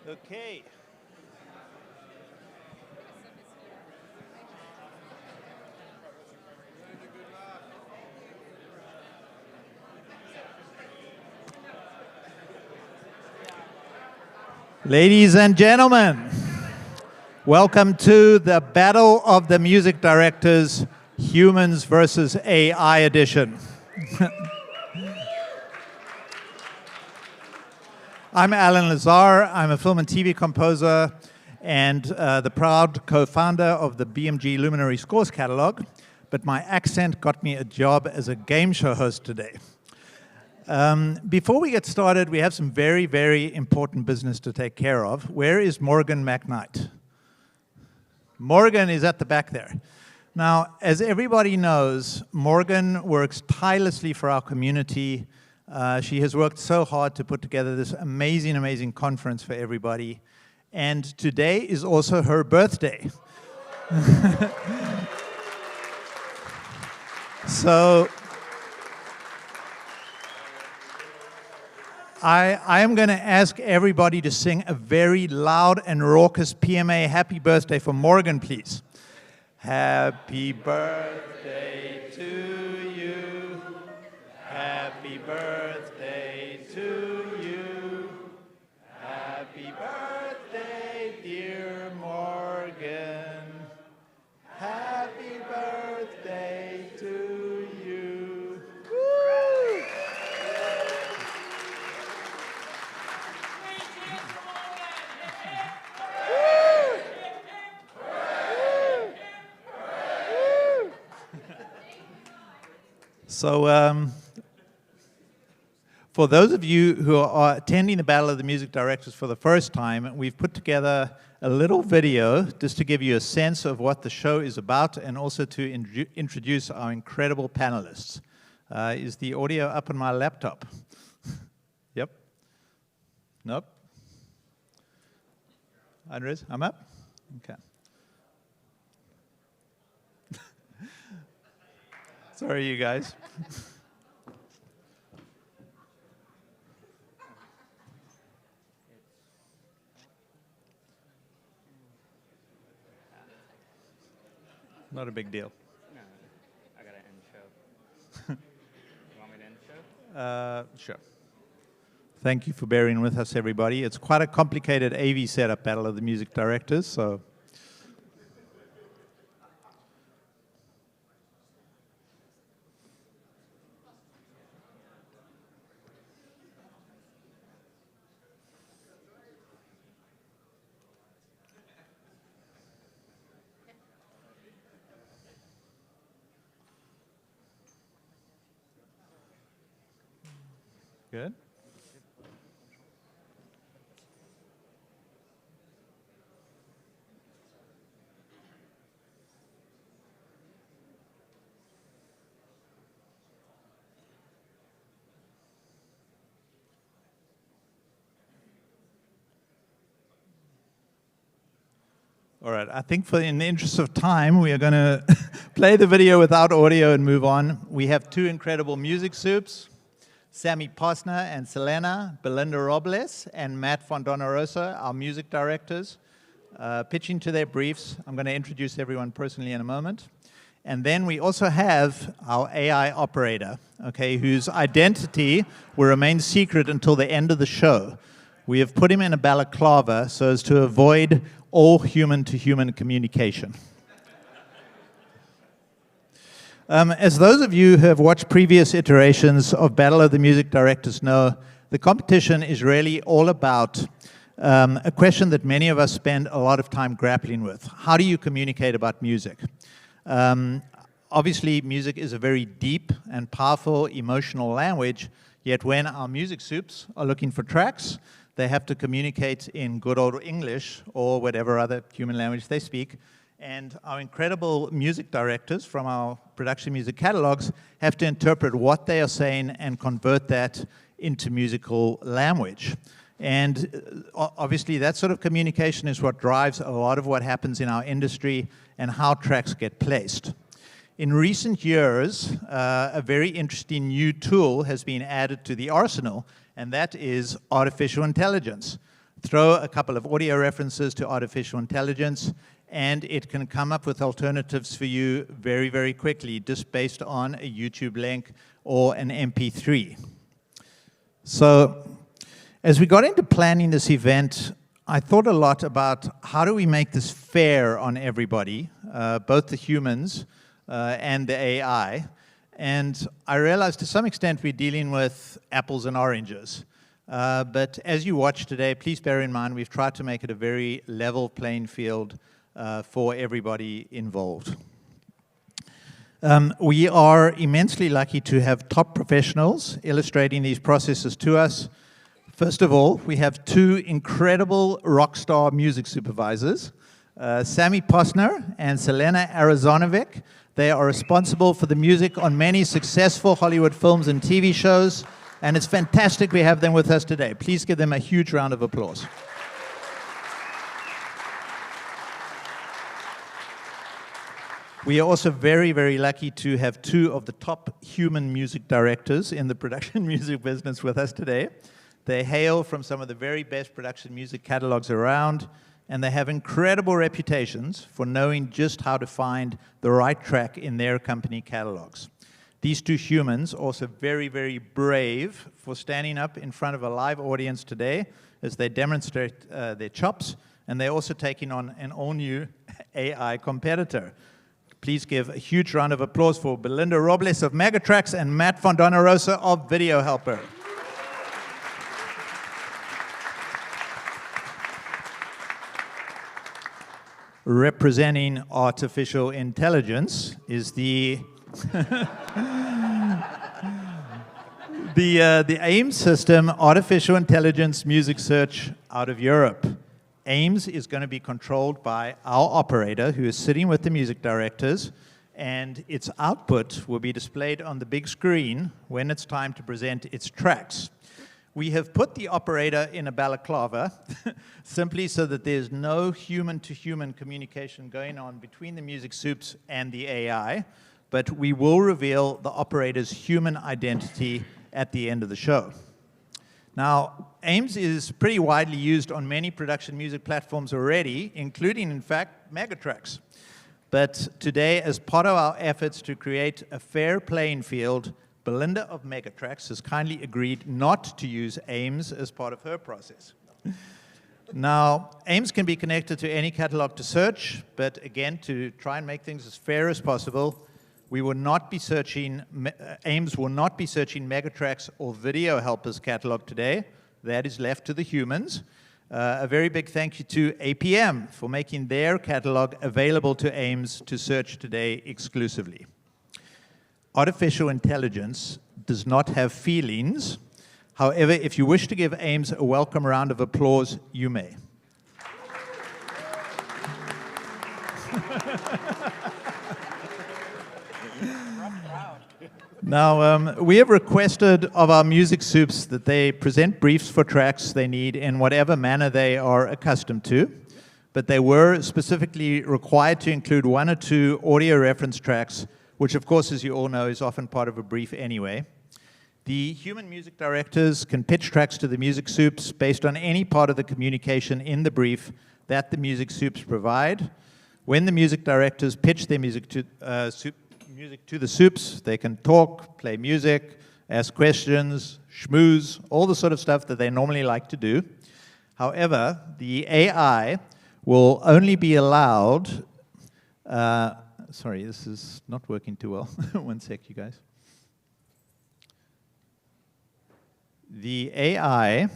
Okay. Ladies and gentlemen, welcome to the Battle of the Music Directors, Humans versus AI edition. I'm Alan Lazar. I'm a film and TV composer and the proud co-founder of the BMG Luminary Scores catalog, but my accent got me a job as a game show host today. Before we get started, we have some very, very important business to take care of. Where is Morgan McKnight? Morgan is at the back there. Now, as everybody knows, Morgan works tirelessly for our community. She has worked so hard to put together this amazing, amazing conference for everybody. And today is also her birthday. So I am going to ask everybody to sing a very loud and raucous PMA happy birthday for Morgan, please. Happy birthday to you. Happy birthday to you. Happy birthday, dear Morgan. Happy birthday to you. Woo! So, for those of you who are attending the Battle of the Music Directors for the first time, we've put together a little video just to give you a sense of what the show is about and also to introduce our incredible panelists. Is the audio up on my laptop? Yep. Nope. Andres, I'm up? Okay. Sorry, you guys. Not a big deal. No, I gotta end the show. You want me to end the show? Sure. Thank you for bearing with us, everybody. It's quite a complicated AV setup, Battle of the Music Directors, so. Good. All right, I think in the interest of time, we are going to play the video without audio and move on. We have two incredible music supes. Sammy Posner and Selena, Belinda Robles, and Matt Fondanarosa, our music directors, pitching to their briefs. I'm going to introduce everyone personally in a moment. And then we also have our AI operator, okay, whose identity will remain secret until the end of the show. We have put him in a balaclava so as to avoid all human-to-human communication. As those of you who have watched previous iterations of Battle of the Music Directors know, the competition is really all about a question that many of us spend a lot of time grappling with. How do you communicate about music? Obviously, music is a very deep and powerful emotional language, yet when our music supes are looking for tracks, they have to communicate in good old English or whatever other human language they speak. And our incredible music directors from our production music catalogs have to interpret what they are saying and convert that into musical language. And obviously that sort of communication is what drives a lot of what happens in our industry and how tracks get placed. In recent years, a very interesting new tool has been added to the arsenal, and that is artificial intelligence. throw a couple of audio references to artificial intelligence, and it can come up with alternatives for you very, very quickly, just based on a YouTube link or an MP3. So as we got into planning this event, I thought a lot about how do we make this fair on everybody, both the humans and the AI. And I realized to some extent we're dealing with apples and oranges. But as you watch today, please bear in mind we've tried to make it a very level playing field for everybody involved. We are immensely lucky to have top professionals illustrating these processes to us. First of all, we have two incredible rock star music supervisors, Sammy Posner and Selena Arizonovic. They are responsible for the music on many successful Hollywood films and TV shows, and it's fantastic we have them with us today. Please give them a huge round of applause. We are also very, very lucky to have two of the top human music directors in the production music business with us today. They hail from some of the very best production music catalogs around, and they have incredible reputations for knowing just how to find the right track in their company catalogs. These two humans also very, very brave for standing up in front of a live audience today as they demonstrate their chops, and they're also taking on an all-new AI competitor. Please give a huge round of applause for Belinda Robles of Megatrax and Matt Fondanarosa of Videohelper. Representing artificial intelligence is the the AIMS system, Artificial Intelligence Music Search out of Europe. AIMS is going to be controlled by our operator, who is sitting with the music directors, and its output will be displayed on the big screen when it's time to present its tracks. We have put the operator in a balaclava simply so that there's no human-to-human communication going on between the music supes and the AI, but we will reveal the operator's human identity at the end of the show. Now, AIMS is pretty widely used on many production music platforms already, including, in fact, Megatrax. But today, as part of our efforts to create a fair playing field, Belinda of Megatrax has kindly agreed not to use AIMS as part of her process. Now, AIMS can be connected to any catalog to search, but again, to try and make things as fair as possible, we will not be searching, AIMS will not be searching Megatrax or Videohelper's catalog today. That is left to the humans. A very big thank you to APM for making their catalog available to AIMS to search today exclusively. Artificial intelligence does not have feelings. However, if you wish to give AIMS a welcome round of applause, you may. Now, we have requested of our music supes that they present briefs for tracks they need in whatever manner they are accustomed to, but they were specifically required to include one or two audio reference tracks, which of course, as you all know, is often part of a brief anyway. The human music directors can pitch tracks to the music supes based on any part of the communication in the brief that the music supes provide. When the music directors pitch their music to the supes, they can talk, play music, ask questions, schmooze, all the sort of stuff that they normally like to do. However, the AI will only be allowed, sorry, this is not working too well. One sec, you guys. The AI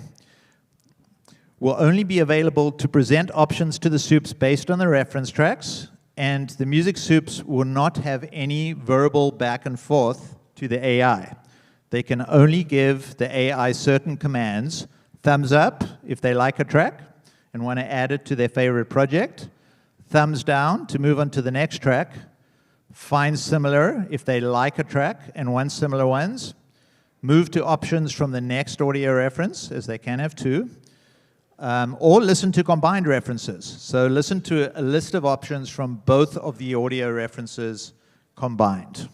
will only be available to present options to the supes based on the reference tracks, and the music supes will not have any verbal back and forth to the AI. They can only give the AI certain commands: thumbs up if they like a track and want to add it to their favorite project, thumbs down to move on to the next track, find similar if they like a track and want similar ones, move to options from the next audio reference, as they can have two, or listen to combined references. So listen to a list of options from both of the audio references combined.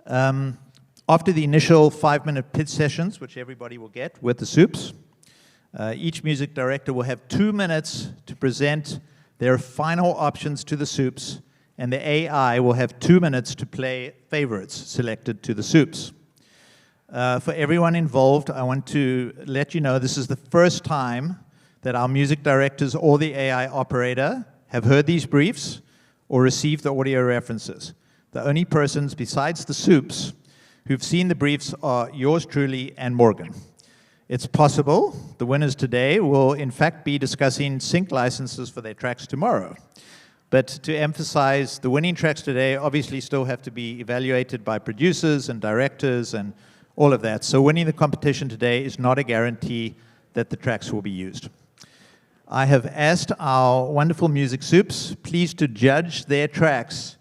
After the initial 5-minute pitch sessions, which everybody will get with the supes, Each music director will have 2 minutes to present their final options to the supes, and the AI will have 2 minutes to play favorites selected to the supes. For everyone involved, I want to let you know this is the first time that our music directors or the AI operator have heard these briefs or received the audio references. The only persons besides the supes who've seen the briefs are yours truly and Morgan. It's possible the winners today will in fact be discussing sync licenses for their tracks tomorrow. But to emphasize, the winning tracks today obviously still have to be evaluated by producers and directors and all of that. So winning the competition today is not a guarantee that the tracks will be used. I have asked our wonderful music supes please to judge their tracks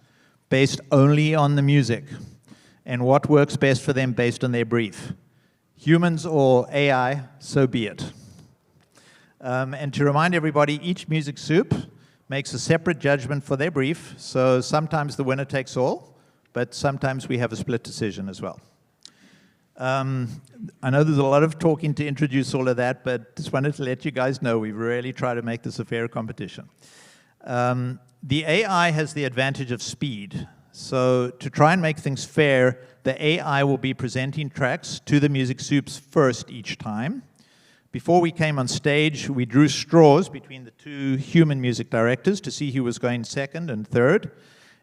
based only on the music and what works best for them based on their brief. Humans or AI, so be it. And to remind everybody, each music supe makes a separate judgment for their brief, so sometimes the winner takes all, but sometimes we have a split decision as well. I know there's a lot of talking to introduce all of that, but just wanted to let you guys know we really try to make this a fair competition. The AI has the advantage of speed. So to try and make things fair, the AI will be presenting tracks to the music supes first each time. Before we came on stage, we drew straws between the two human music directors to see who was going second and third.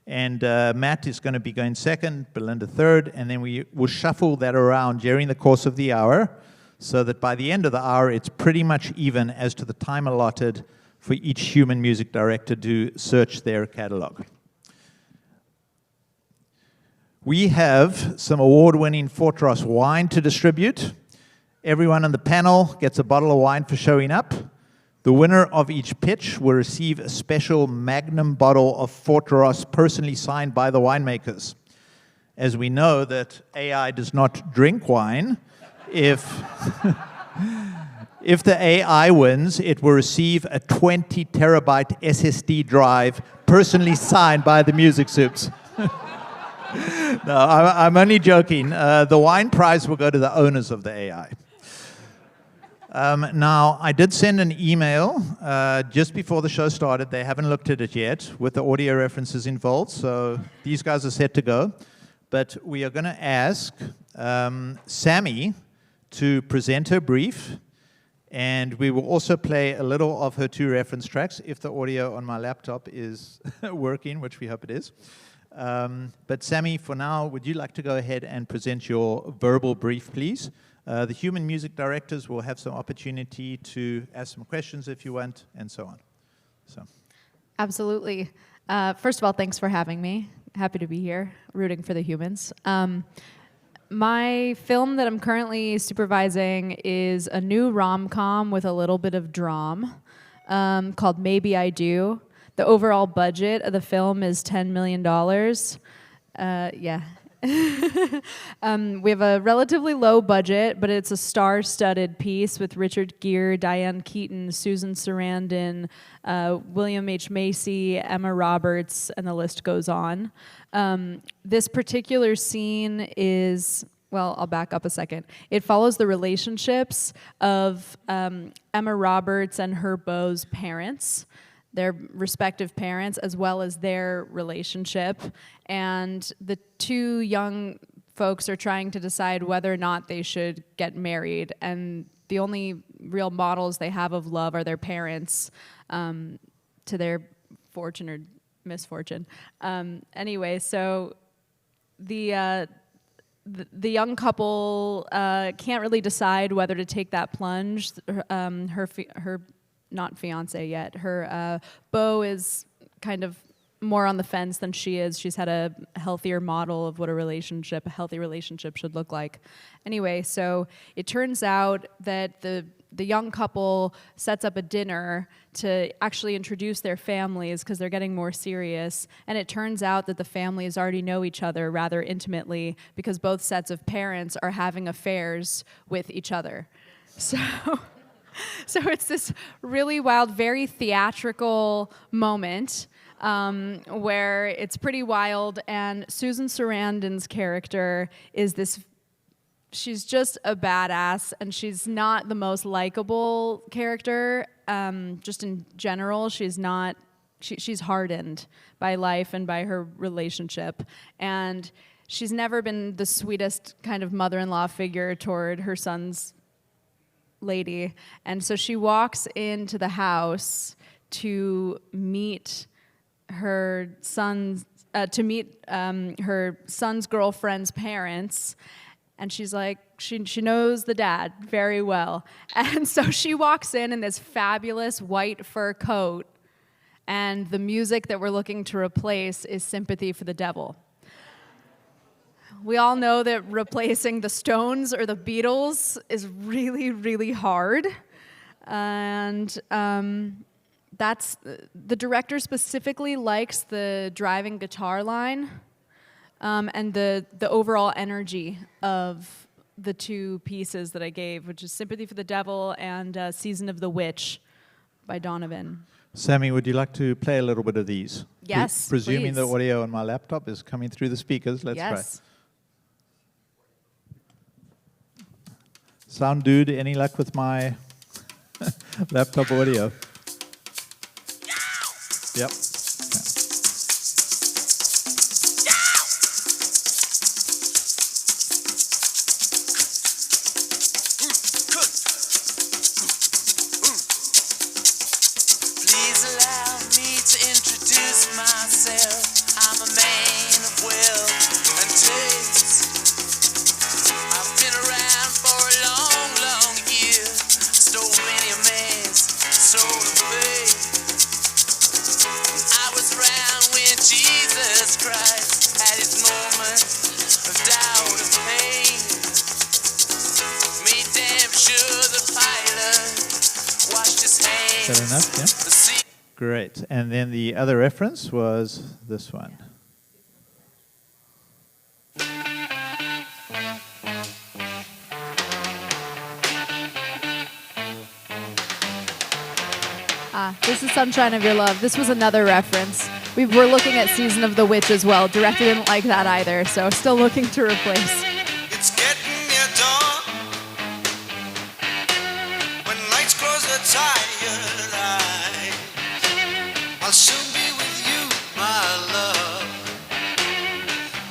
And Matt is going to be going second, Belinda third, and then we will shuffle that around during the course of the hour so that by the end of the hour, it's pretty much even as to the time allotted for each human music director to search their catalog. We have some award-winning Fortros wine to distribute. Everyone on the panel gets a bottle of wine for showing up. The winner of each pitch will receive a special magnum bottle of Fortros personally signed by the winemakers. As we know that AI does not drink wine, if the AI wins, it will receive a 20 terabyte SSD drive personally signed by the music supes. No, I'm only joking. The wine prize will go to the owners of the AI. Now, I did send an email just before the show started. They haven't looked at it yet with the audio references involved, so these guys are set to go. But we are going to ask Sammy to present her brief, and we will also play a little of her 2 reference tracks if the audio on my laptop is working, which we hope it is. But Sammy, for now, would you like to go ahead and present your verbal brief, please? The human music directors will have some opportunity to ask some questions if you want, and so on. So. Absolutely. First of all, thanks for having me. Happy to be here, rooting for the humans. My film that I'm currently supervising is a new rom-com with a little bit of dram called Maybe I Do. The overall budget of the film is $10 million. Yeah. We have a relatively low budget, but it's a star-studded piece with Richard Gere, Diane Keaton, Susan Sarandon, William H. Macy, Emma Roberts, and the list goes on. This particular scene is, well, I'll back up a second. It follows the relationships of Emma Roberts and her beau's parents, their respective parents, as well as their relationship. And the 2 young folks are trying to decide whether or not they should get married. And the only real models they have of love are their parents, to their fortune or misfortune. Anyway, so the young couple can't really decide whether to take that plunge. Her not fiance yet. Her beau is kind of more on the fence than she is. She's had a healthier model of what a healthy relationship should look like. Anyway, so it turns out that the young couple sets up a dinner to actually introduce their families because they're getting more serious. And it turns out that the families already know each other rather intimately because both sets of parents are having affairs with each other. So it's this really wild, very theatrical moment where it's pretty wild, and Susan Sarandon's character is this she's just a badass, and she's not the most likable character. Just in general, she's not. She's hardened by life and by her relationship, and she's never been the sweetest kind of mother-in-law figure toward her son's lady. And so she walks into the house to meet her son's her son's girlfriend's parents, and she's like, she knows the dad very well, and so she walks in this fabulous white fur coat, and the music that we're looking to replace is "Sympathy for the Devil." We all know that replacing the Stones or the Beatles is really, really hard, and that's the director specifically likes the driving guitar line and the overall energy of the two pieces that I gave, which is "Sympathy for the Devil" and "Season of the Witch" by Donovan. Sammy, would you like to play a little bit of these? Yes, Presuming please. the audio on my laptop is coming through the speakers, let's try. Yes. Sound dude, any luck with my laptop audio? Yep. Please allow me to introduce myself. I'm a man of wealth and taste. I've been around for a long, long year. Stole many a man's soul of faith. I was around when Jesus Christ had his moments of doubt and pain. Made damn sure the pilot washed his hands. Is that enough? Yeah. Great. And then the other reference was this one. This is "Sunshine of Your Love." This was another reference. We were looking at "Season of the Witch" as well. Director didn't like that either, so still looking to replace. It's getting near dawn when lights close the tired eyes. I'll soon be with you, my love.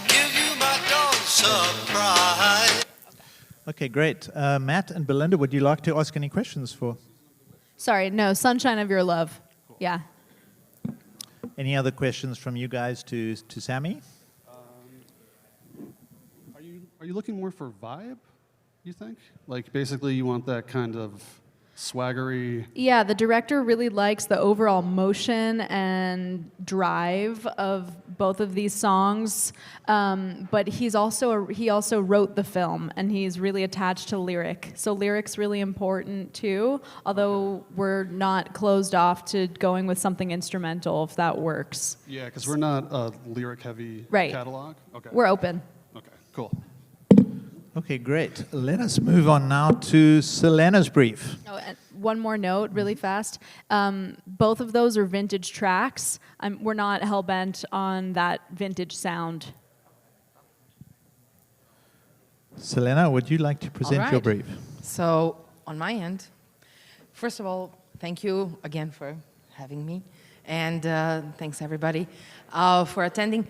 Give you my dawn surprise. Okay, great. Matt and Belinda, would you like to ask any questions for? Sorry, no, "Sunshine of Your Love." Yeah. Any other questions from you guys to Sammy? Are you looking more for vibe, you think? Like, basically, you want that kind of swaggery... Yeah, the director really likes the overall motion and drive of both of these songs, but he also wrote the film, and he's really attached to lyric. So lyric's really important too, although we're not closed off to going with something instrumental if that works. Yeah, because we're not a lyric-heavy Right. catalog. Okay. We're open. Okay, cool. Okay, great. Let us move on now to Selena's brief. Oh, and one more note, really fast. Both of those are vintage tracks. We're not hell-bent on that vintage sound. Selena, would you like to present your right. brief? So, on my end, first of all, thank you again for having me, and thanks everybody for attending.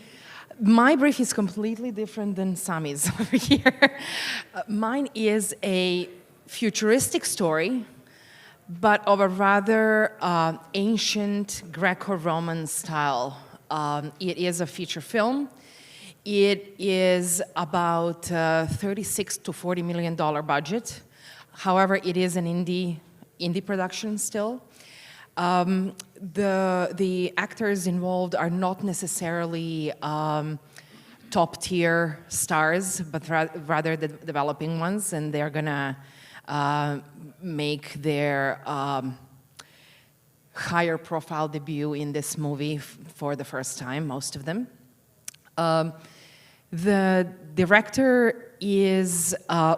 My brief is completely different than Sami's over here. Mine is a futuristic story, but of a rather ancient Greco-Roman style. It is a feature film. It is about $36 to $40 million budget. However, it is an indie production still. The actors involved are not necessarily top-tier stars, but rather the developing ones, and they're gonna make their higher profile debut in this movie for the first time, most of them. The director is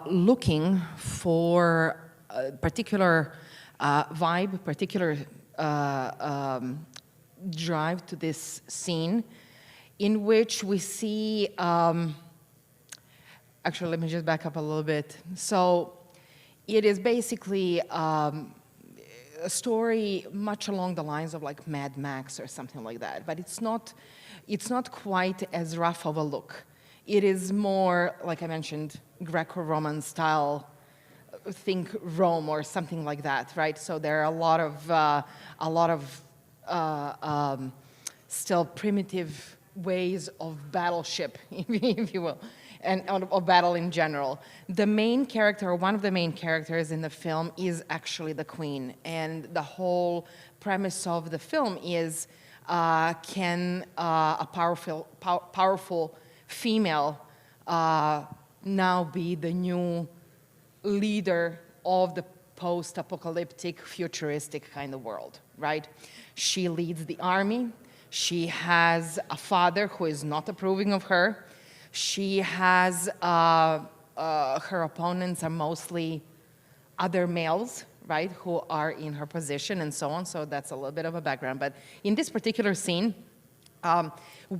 looking for a particular vibe, particular drive to this scene in which we see actually, let me just back up a little bit. So it is basically a story much along the lines of like Mad Max or something like that, but it's not quite as rough of a look. It is more, like I mentioned, Greco-Roman style, think Rome or something like that, right? So there are a lot of still primitive ways of battleship, if you will, and of battle in general. The main character, or one of the main characters in the film, is actually the queen, and the whole premise of the film is can a powerful female now be the new leader of the post-apocalyptic, futuristic kind of world, right? She leads the army. She has a father who is not approving of her. She has, her opponents are mostly other males, right, who are in her position and so on. So that's a little bit of a background. But in this particular scene,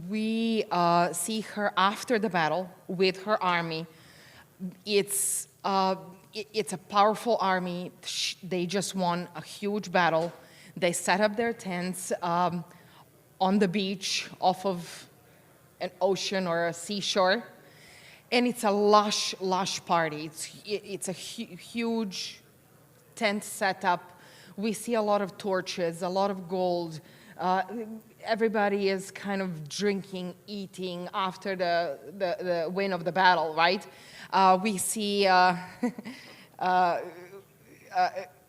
we see her after the battle with her army. It's a powerful army. They just won a huge battle. They set up their tents on the beach off of an ocean or a seashore. And it's a lush party. It's a huge tent setup. We see a lot of torches, a lot of gold. Everybody is kind of drinking, eating after the win of the battle, right? We see an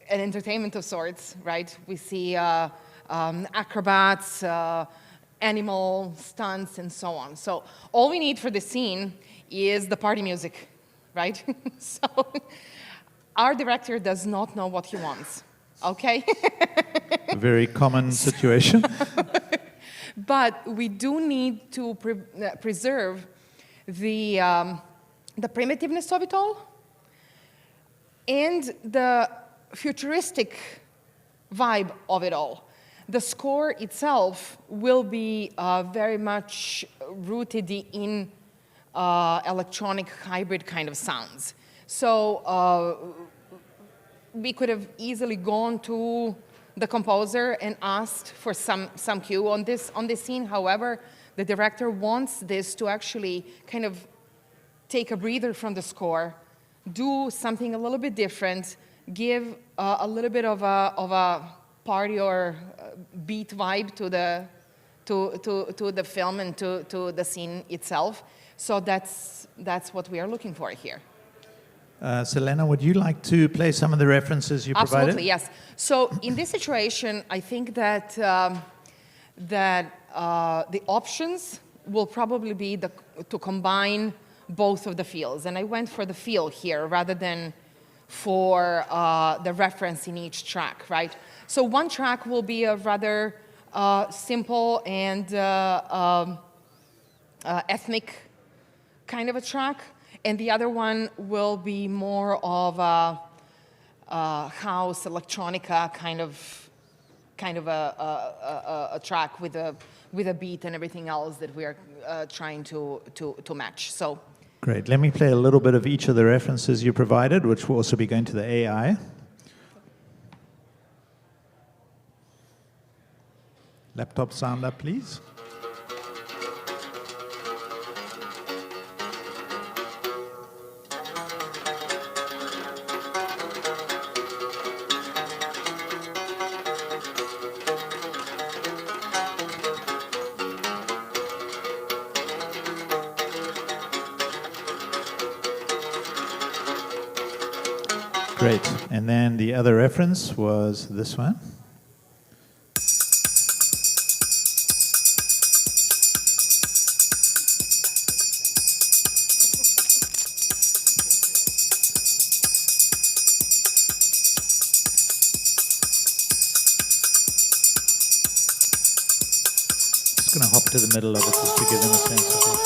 entertainment of sorts, right? We see acrobats, animal stunts, and so on. So all we need for the scene is the party music, right? So our director does not know what he wants, okay? A very common situation. But we do need to preserve the primitiveness of it all and the futuristic vibe of it all. The score itself will be very much rooted in electronic hybrid kind of sounds. So we could have easily gone to the composer and asked for some cue on this scene. However, the director wants this to actually kind of take a breather from the score, do something a little bit different, give a little bit of a party or beat vibe to the film and to the scene itself. So that's what we are looking for here. Selena, would you like to play some of the references you provided? Absolutely, yes. So in this situation, I think that the options will probably be to combine both of the feels. And I went for the feel here rather than for the reference in each track, right? So one track will be a rather simple and ethnic kind of a track, and the other one will be more of a house electronica kind of a track with a beat and everything else that we are trying to match. So. Great. Let me play a little bit of each of the references you provided, which will also be going to the AI. Laptop sound up, please. Great. And then the other reference was this one. Just going to hop to the middle of it just to give them a sense of it.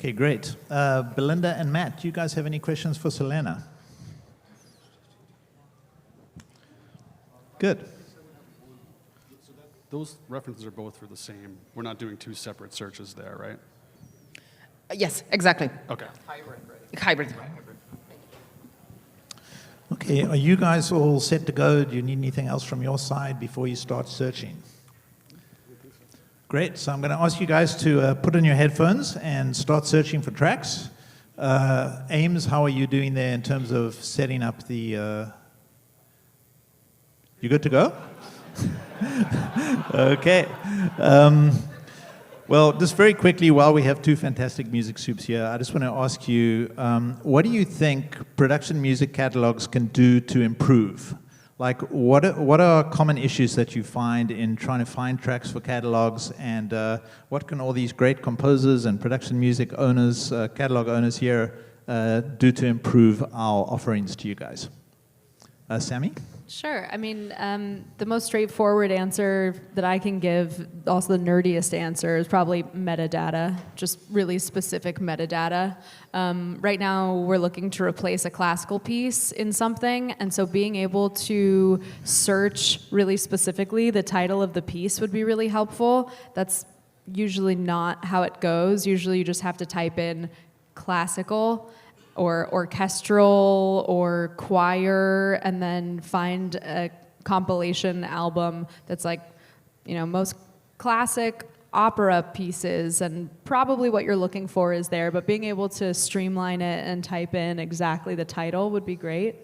Okay, great. Belinda and Matt, do you guys have any questions for Selena? Good. Those references are both for the same. We're not doing two separate searches there, right? Yes, exactly. Okay. Hybrid. Okay, are you guys all set to go? Do you need anything else from your side before you start searching? Great, so I'm going to ask you guys to put in your headphones and start searching for tracks. Ames, how are you doing there in terms of setting up the... You good to go? Okay. Well, just very quickly, while we have two fantastic music soups here, I just want to ask you, what do you think production music catalogs can do to improve? Like, what are common issues that you find in trying to find tracks for catalogs, and what can all these great composers and production music owners, catalog owners here, do to improve our offerings to you guys? Sammy? Sure. I mean, the most straightforward answer that I can give, also the nerdiest answer, is probably metadata, just really specific metadata. Right now, we're looking to replace a classical piece in something, and so being able to search really specifically the title of the piece would be really helpful. That's usually not how it goes. Usually you just have to type in classical or orchestral or choir, and then find a compilation album that's like, you know, most classic opera pieces, and probably what you're looking for is there, but being able to streamline it and type in exactly the title would be great.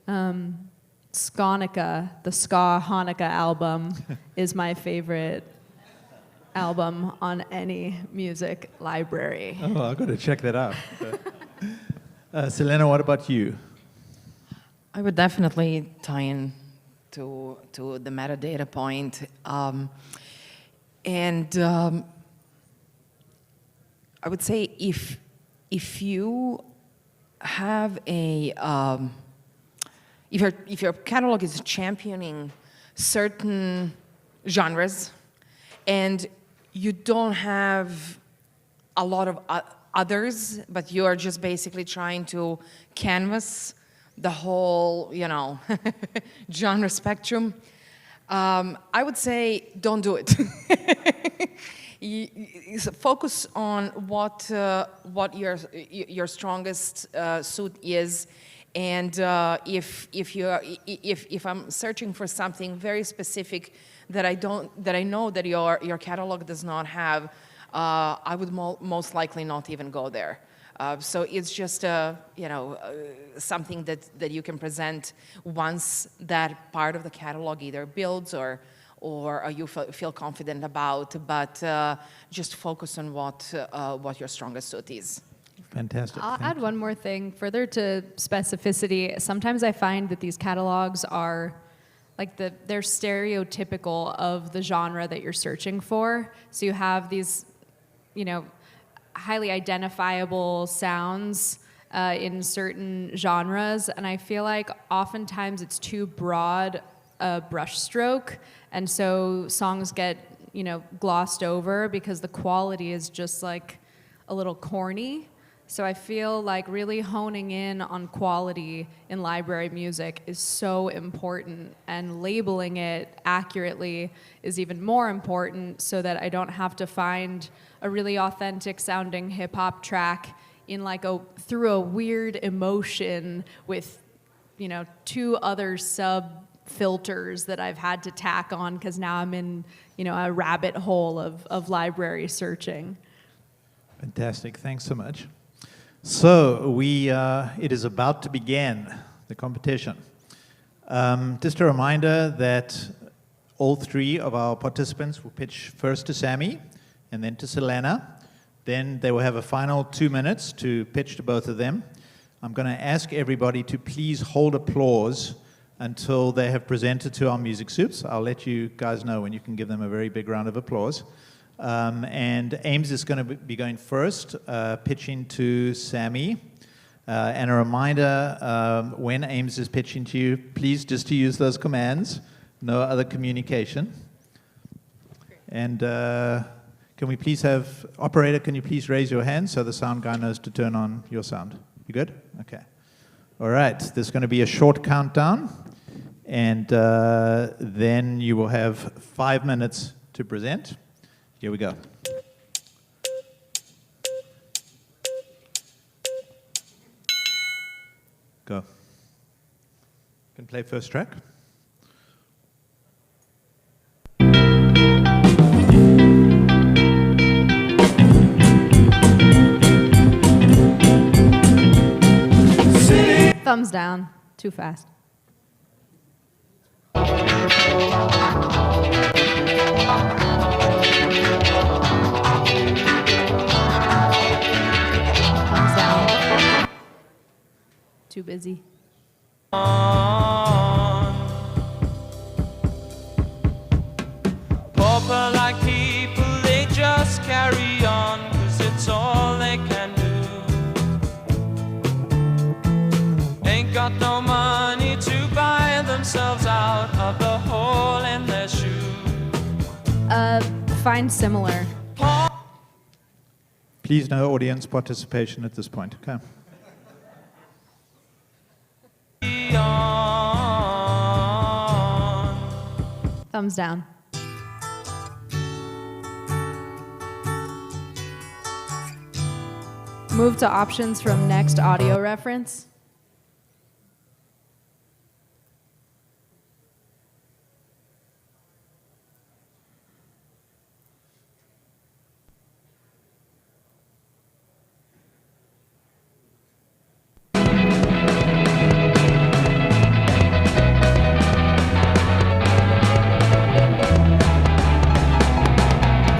Skonica, the Ska Hanukkah album, is my favorite album on any music library. Oh, I've got to check that out. Selena, what about you? I would definitely tie in to the metadata point. I would say if you have a if your catalog is championing certain genres and you don't have a lot of others, but you are just basically trying to canvas the whole, you know, genre spectrum, I would say don't do it. Focus on what your strongest suit is, and if I'm searching for something very specific that I know that your catalog does not have, I would most likely not even go there. So it's just something that you can present once that part of the catalog either builds or you feel confident about, but just focus on what your strongest suit is. Fantastic. I'll add one more thing. Further to specificity, sometimes I find that these catalogs are like they're stereotypical of the genre that you're searching for. So you have these, you know, highly identifiable sounds in certain genres, and I feel like oftentimes it's too broad a brushstroke, and so songs get, you know, glossed over because the quality is just like a little corny. So I feel like really honing in on quality in library music is so important, and labeling it accurately is even more important, so that I don't have to find a really authentic sounding hip hop track in like through a weird emotion with, you know, two other sub filters that I've had to tack on because now I'm in, you know, a rabbit hole of library searching. Fantastic. Thanks so much. So it is about to begin, the competition. Just a reminder that all three of our participants will pitch first to Sammy and then to Selena. Then they will have a final 2 minutes to pitch to both of them. I'm going to ask everybody to please hold applause until they have presented to our music soups. I'll let you guys know when you can give them a very big round of applause. And Ames is going to be going first, pitching to Sammy. And a reminder, when Ames is pitching to you, please just to use those commands, no other communication. And Can we please have, operator, can you please raise your hand so the sound guy knows to turn on your sound? You good? Okay. All right, there's going to be a short countdown, and then you will have 5 minutes to present. Here we go. Go. Can play first track. Thumbs down. Too fast. Thumbs down. Too busy. Pauper like people, they just carry on, 'cause it's all they can do. Ain't got no money to buy themselves out of the hole in their shoe. Find similar. Please no audience participation at this point. Okay. Thumbs down. Move to options from next audio reference.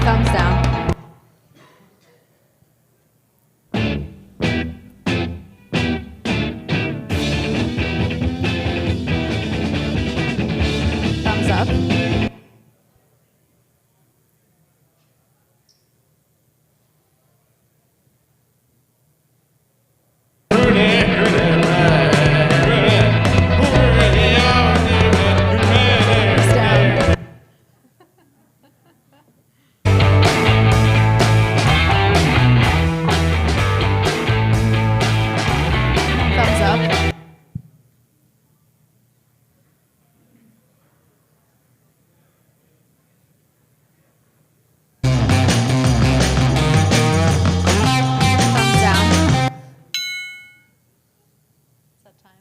Thumbs down. Thumbs up. Thumbs down. Thumbs up. Thumbs down. Set time.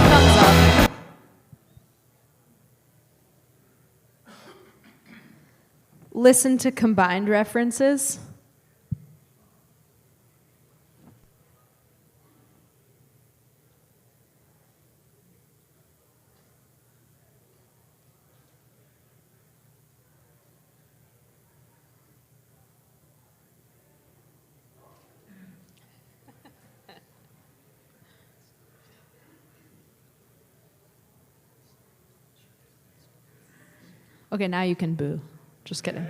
Thumbs up. Listen to combined references. Okay, now you can boo. Just kidding.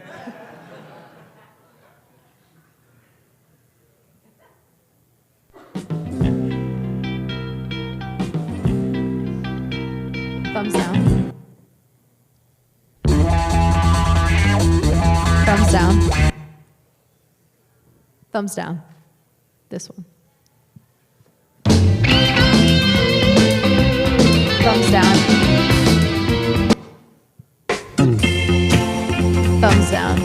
Thumbs down. Thumbs down. Thumbs down. This one. Thumbs down. Thumbs down.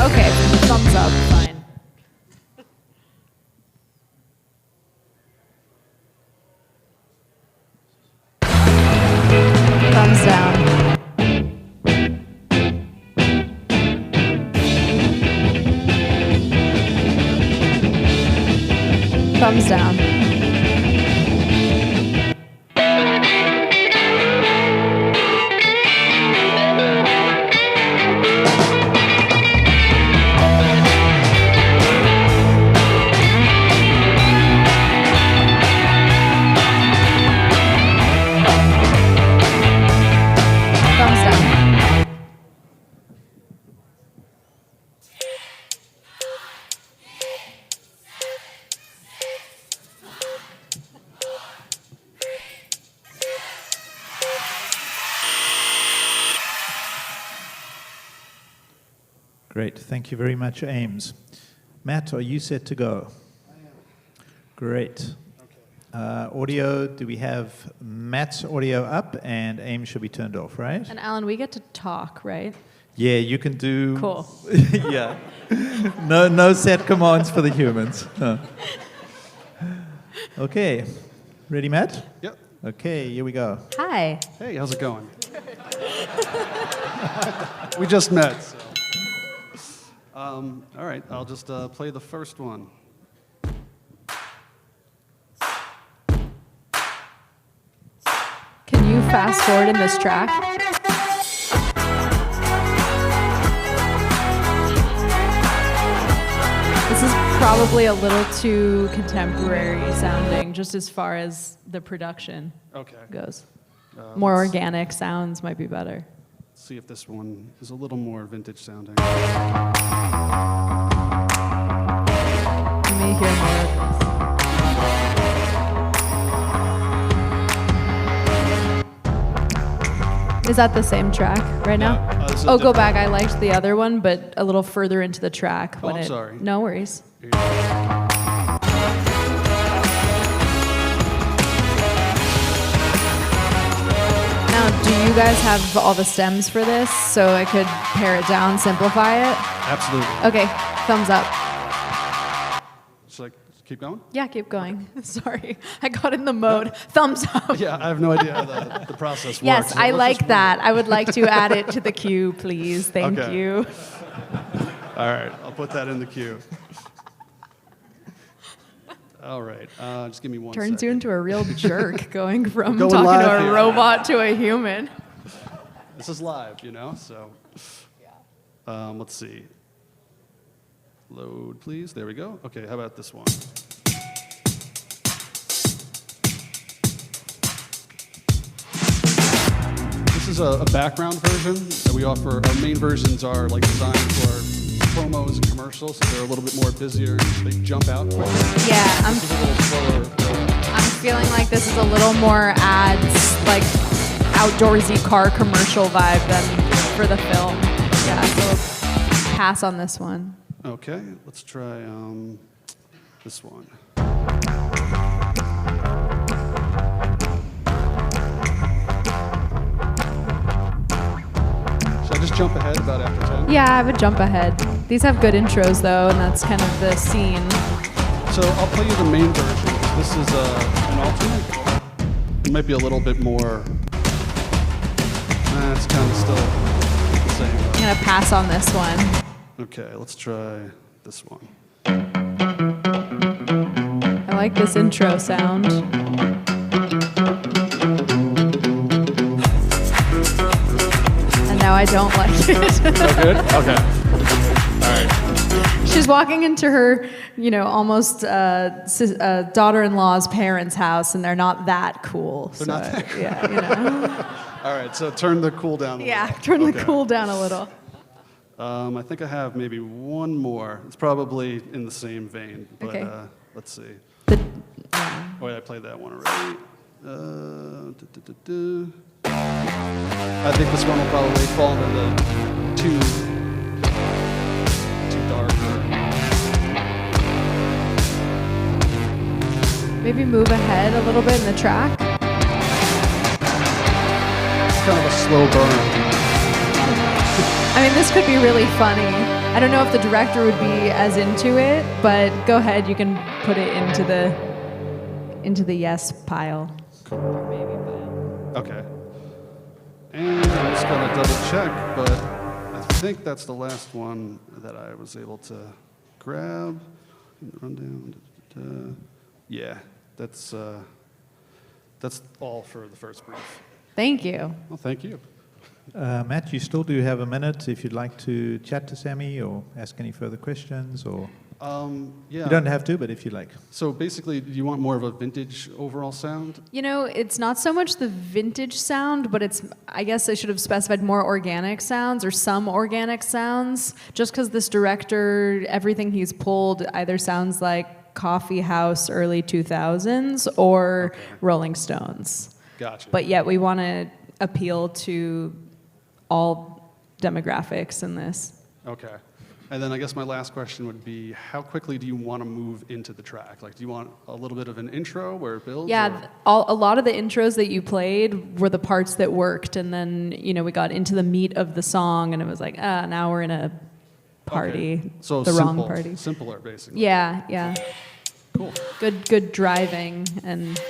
Okay, thumbs up, fine. Thumbs down. Thumbs down. Great. Thank you very much, Ames. Matt, are you set to go? I am. Great. Audio, do we have Matt's audio up and Ames should be turned off, right? And Alan, we get to talk, right? Yeah, you can do... Cool. Yeah. No set commands for the humans. No. Okay. Ready, Matt? Yep. Okay, here we go. Hi. Hey, how's it going? We just met. So. All right, I'll just play the first one. Can you fast forward in this track? This is probably a little too contemporary sounding, just as far as the production goes. More organic sounds might be better. Let's see if this one is a little more vintage sounding. You may hear more of this. Is that the same track right now? this is Oh, go different. back. I liked the other one, but a little further into the track. Oh, I'm sorry. No worries. Here you go. Now, do you guys have all the stems for this so I could pare it down, simplify it? Absolutely. Okay, thumbs up. Should I keep going? Yeah, keep going. Sorry, I got in the mode. Thumbs up. Yeah, I have no idea how the process works. Yes, so I let's like just- that. I would like to add it to the queue, please. Thank Okay. you. All right, I'll put that in the queue. All right, just give me one Turns you second. into a real jerk going from Going talking live to a here. robot to a human. This is live, you know, so. Let's see. Load, please. There we go. Okay, how about this one? This is a background version that we offer. Our main versions are like designed for promos and commercials, so they're a little bit more busier. They jump out quicker. Yeah, This is a little slower. I'm feeling like this is a little more ads, like outdoorsy car commercial vibe than for the film. Yeah, so pass on this one. Okay, let's try this one. Should I just jump ahead about after 10? Yeah, I would jump ahead. These have good intros though, and that's kind of the scene. So I'll play you the main version. This is an alternate. It might be a little bit more. It's kind of still the same. I'm gonna pass on this one. Okay, let's try this one. I like this intro sound. And now I don't like it. Good? Okay. All right. She's walking into her, almost daughter-in-law's parents' house, and they're not that cool. They're not that cool. Yeah, All right, so turn the cool down a Yeah, little. turn the Okay. cool down a little. I think I have maybe one more. It's probably in the same vein, but Okay. let's see. Yeah. Oh, wait, I played that one already. I think this one will probably fall into the too dark. Maybe move ahead a little bit in the track. It's kind of a slow burn. I mean, this could be really funny. I don't know if the director would be as into it, but go ahead, you can put it into the yes pile. Or maybe pile. Okay. And I'm just gonna double check, but I think that's the last one that I was able to grab. Rundown. Yeah, that's all for the first brief. Thank you. Well, thank you. Matt, you still do have a minute if you'd like to chat to Sammy or ask any further questions, or Yeah. you don't have to, but if you like. So basically, do you want more of a vintage overall sound? It's not so much the vintage sound, but I guess I should have specified more organic sounds or some organic sounds, just because this director, everything he's pulled either sounds like Coffee House early 2000s or Rolling Stones. Gotcha. But yet we want to appeal to all demographics in this. Okay. And then I guess my last question would be, how quickly do you want to move into the track? Like, do you want a little bit of an intro where it builds? Yeah, a lot of the intros that you played were the parts that worked, and then we got into the meat of the song, and it was like, now we're in a party, Okay. So the simple, wrong party. Simpler, basically. Yeah. Cool. Good driving and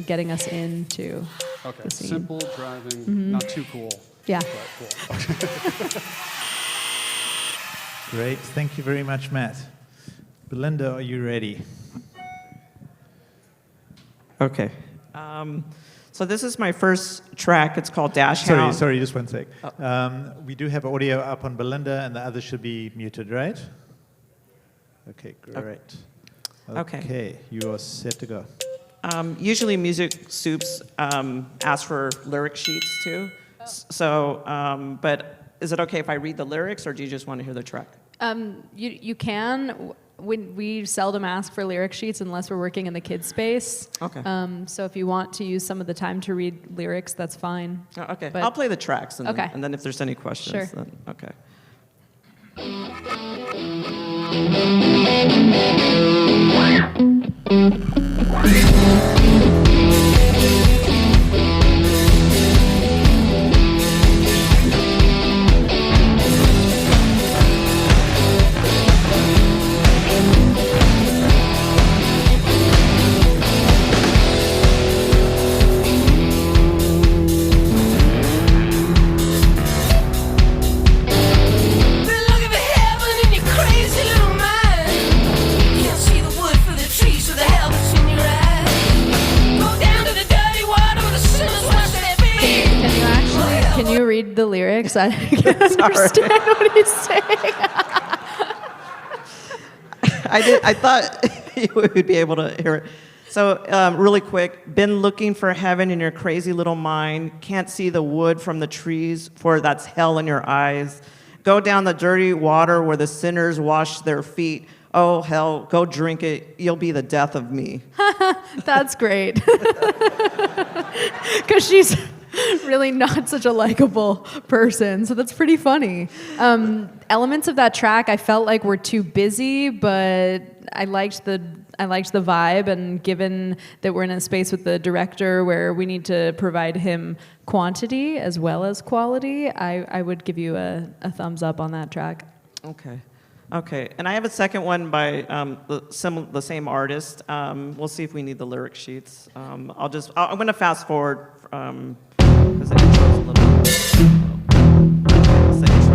getting us into Okay. the scene. Simple driving, not too cool. Yeah. But cool. Great. Thank you very much, Matt. Belinda, are you ready? Okay. So this is my first track. It's called Dash Hound. Sorry, just one sec. We do have audio up on Belinda, and the others should be muted, right? Okay, great. Okay, you are set to go. Usually music soups ask for lyric sheets too. So, but is it okay if I read the lyrics, or do you just want to hear the track? You can. We seldom ask for lyric sheets unless we're working in the kids space. Okay. So if you want to use some of the time to read lyrics, that's fine. Okay. But- I'll play the tracks, and, Okay. and then if there's any questions, Sure. then okay. Been looking for heaven in your crazy little mind. Can't see the wood for the trees with the hell that's in your eyes. Go down to the dirty water where the sinners wash their feet. Can you read the lyrics? I can't understand what he's saying. I thought you would be able to hear it. So really quick, been looking for heaven in your crazy little mind. Can't see the wood from the trees, for that's hell in your eyes. Go down the dirty water where the sinners wash their feet. Oh, hell, go drink it. You'll be the death of me. That's great. Because she's really not such a likable person, so that's pretty funny. Elements of that track I felt like were too busy, but I liked the vibe, and given that we're in a space with the director where we need to provide him quantity as well as quality, I would give you a thumbs up on that track. Okay, and I have a second one by the same artist. We'll see if we need the lyric sheets. I'm going to fast forward because the intro's a little. It's the intro.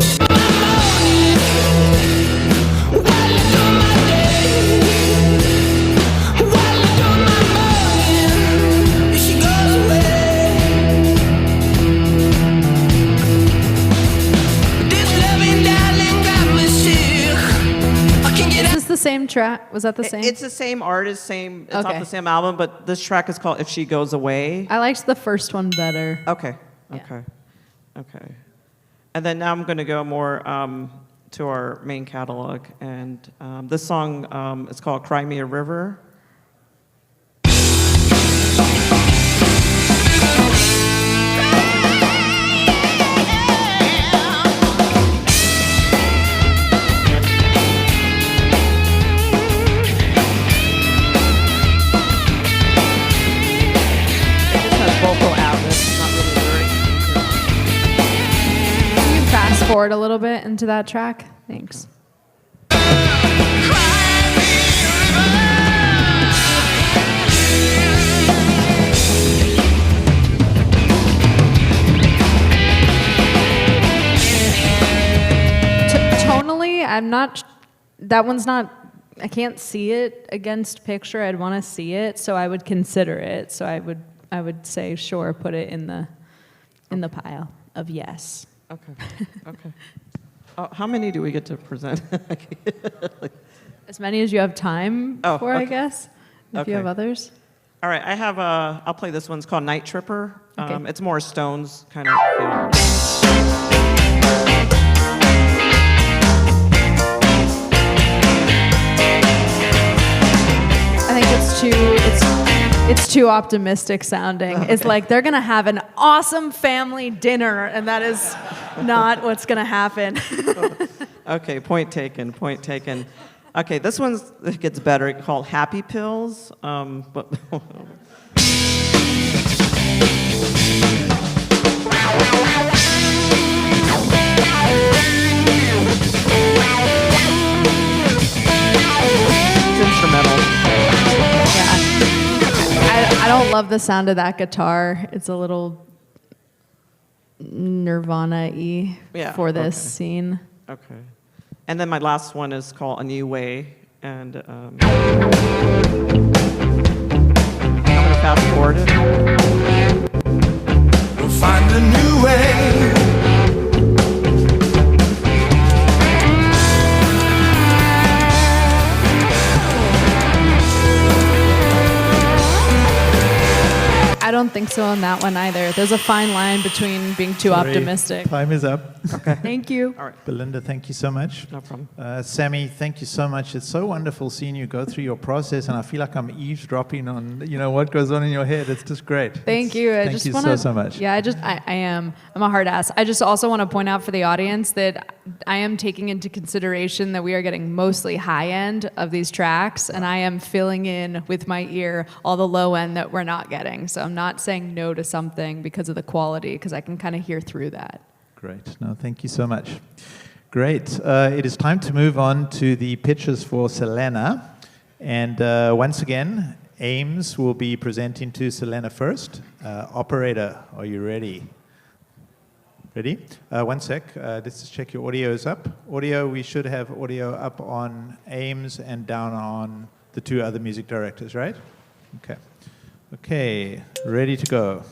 Is this the same track? Was that the same? It's the same artist, it's off Okay. the same album, but this track is called If She Goes Away. I liked the first one better. Okay. And then now I'm going to go more to our main catalog, and this song is called Cry Me a River. Vocal outlets, not really lyrics. Can you fast forward a little bit into that track? Thanks. Tonally, I'm not. That one's not. I can't see it against picture. I'd want to see it, so I would consider it. So I would say, sure, put it in the pile of yes. Okay. How many do we get to present? As many as you have time Oh, for, I okay. guess. If Okay. you have others. All right, I'll play this one. It's called Night Tripper. Okay. It's more Stones kind of feel. I think it's too optimistic sounding. It's like they're gonna have an awesome family dinner, and that is not what's gonna happen. Okay, point taken, point taken. Okay, this one gets better, called Happy Pills. But it's instrumental. Yeah. I don't love the sound of that guitar. It's a little Nirvana-y Yeah, for this okay. scene. Okay. And then my last one is called A New Way. And I'm going to fast forward it. We'll find a new way. I don't think so on that one either. There's a fine line between being too Sorry, optimistic. Time is up. Thank you. All right. Belinda, thank you so much. No problem. Sammy, thank you so much. It's so wonderful seeing you go through your process, and I feel like I'm eavesdropping on, what goes on in your head. It's just great. Thank you. Thank you so much. Yeah, I am. I'm a hard ass. I just also want to point out for the audience that I am taking into consideration that we are getting mostly high end of these tracks, and I am filling in with my ear all the low end that we're not getting. So I'm not saying no to something because of the quality, because I can kind of hear through that. Great. No, thank you so much. Great. It is time to move on to the pitches for Selena. And once again, Ames will be presenting to Selena first. Operator, are you ready? Ready? One sec. Let's just check your audio is up. Audio, we should have audio up on Ames and down on the two other music directors, right? Okay. Okay, ready to go.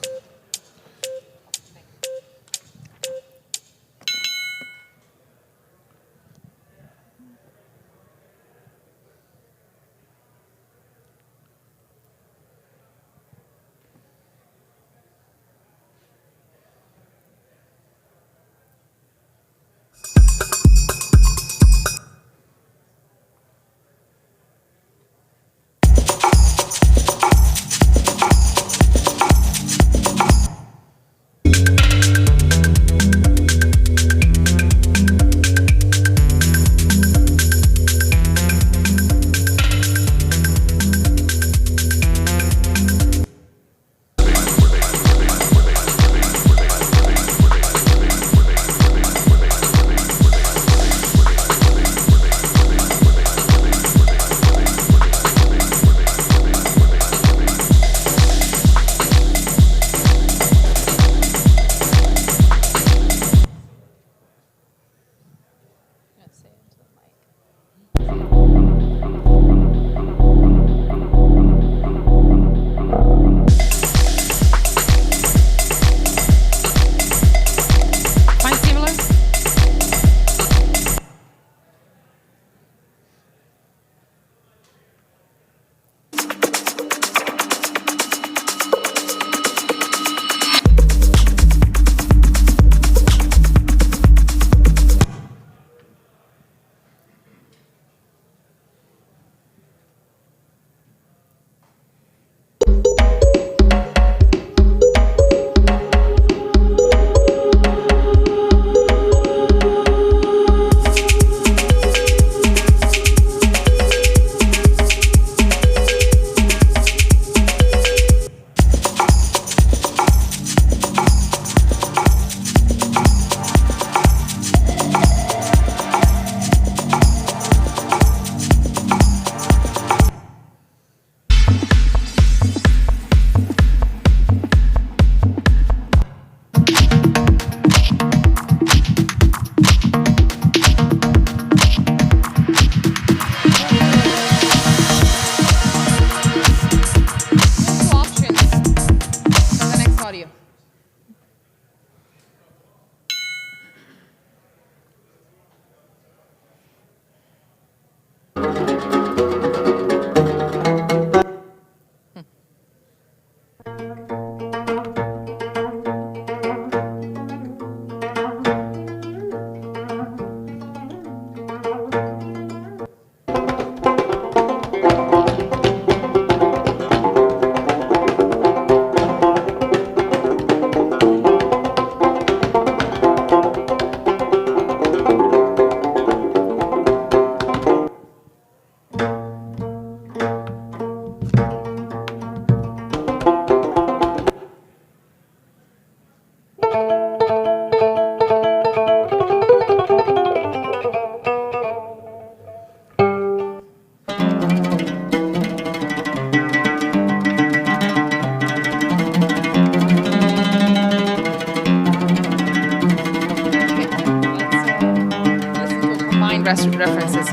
references.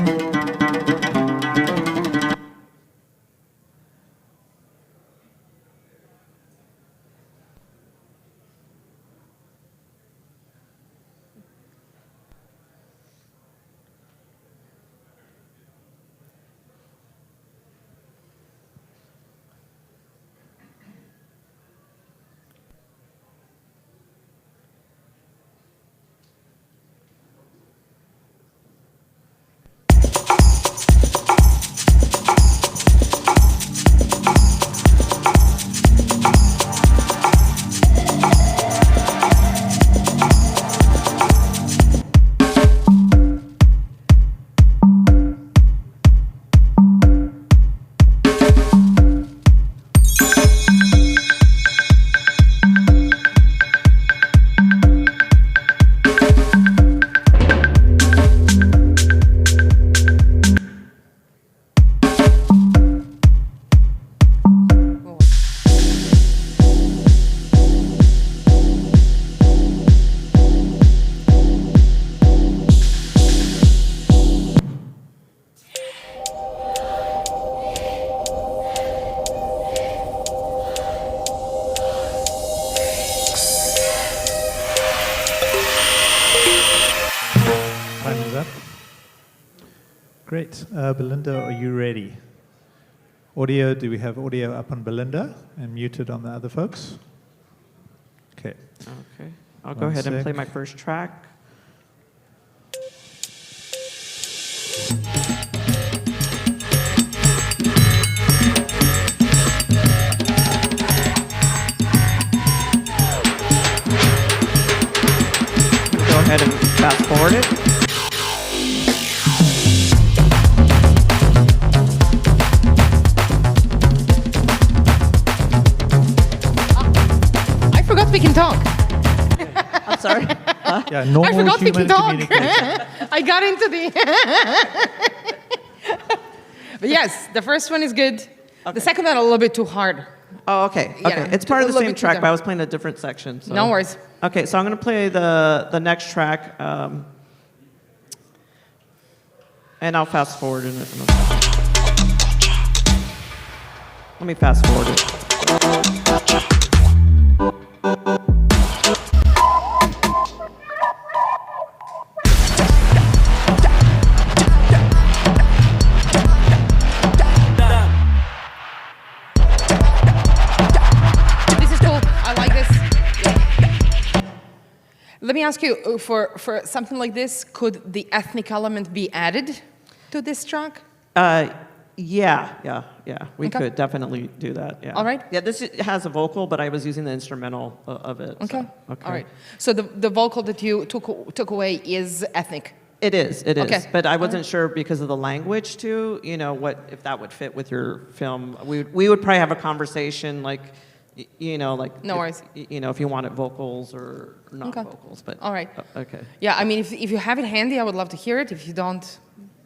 Time is up. Great. Belinda, are you ready? Audio, do we have audio up on Belinda and muted on the other folks? Okay. Okay. I'll go One ahead and sec. play my first track. Go ahead and fast forward it. I forgot we can talk. I'm sorry. Yeah, normal I forgot we human can talk. communication. I got into the. But yes, the first one is good. The second one a little bit too hard. Oh, okay. Yeah, Okay. It's part of a the little same bit too track, dark. but I was playing a different section. So. No worries. Okay, so I'm going to play the next track, and I'll fast forward in it. Let me fast forward it. This is cool. I like this. Let me ask you, for something like this, could the ethnic element be added to this track? Yeah. We Okay. could definitely do that. Yeah. All right. Yeah, this has a vocal, but I was using the instrumental of it. so, Okay. okay. All right. So the vocal that you took away is ethnic. It is. Okay. But I wasn't sure because of the language too. You know what if that would fit with your film? We would probably have a conversation like, like. No worries. If you wanted vocals or not Okay. vocals, but. All right. Okay. Yeah, I mean, if you have it handy, I would love to hear it. If you don't,